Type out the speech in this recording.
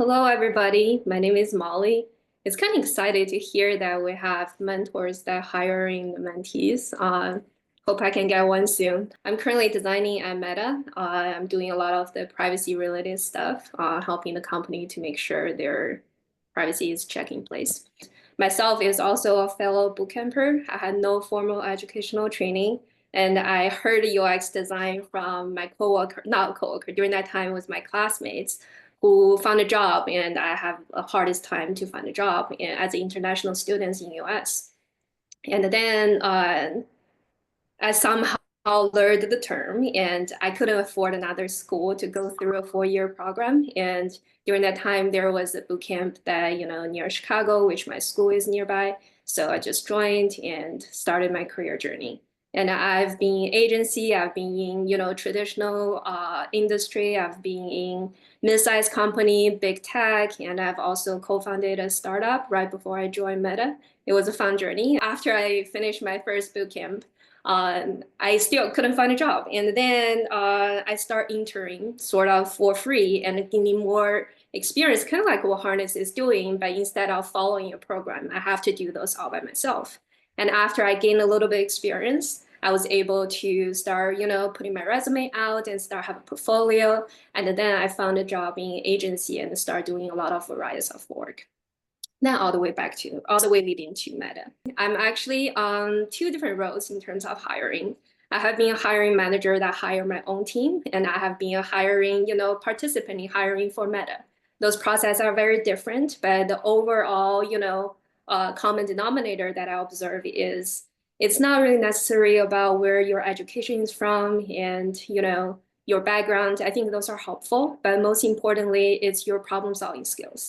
Hello, everybody. My name is Molly. It's kind of excited to hear that we have mentors that hiring mentees. Hope I can get one soon. I'm currently designing at Meta. I'm doing a lot of the privacy related stuff, helping the company to make sure their privacy is checked in place. Myself is also a fellow bootcamper. I had no formal educational training, and I heard UX design from my coworker, not coworker, during that time was my classmates who found a job, and I have the hardest time to find a job as international students in US. And then I somehow learned the term, and I couldn't afford another school to go through a 4-year program. And during that time, there was a boot camp that, near Chicago, which my school is nearby. So I just joined and started my career journey. And I've been in agency, I've been in, traditional industry, I've been in mid-sized company, big tech, and I've also co-founded a startup right before I joined Meta. It was a fun journey. After I finished my first boot camp, I still couldn't find a job. And then I start interning sort of for free and gaining more experience, kind of like what Harness is doing, but instead of following a program, I have to do those all by myself. And after I gained a little bit of experience, I was able to start, putting my resume out and start have a portfolio. And then I found a job in agency and start doing a lot of varieties of work. Then all the way leading to Meta. I'm actually on 2 different roles in terms of hiring. I have been a hiring manager that hire my own team, and I have been a hiring, participant in hiring for Meta. Those processes are very different, but the overall, common denominator that I observe is it's not really necessary about where your education is from and, your background. I think those are helpful, but most importantly, it's your problem solving skills.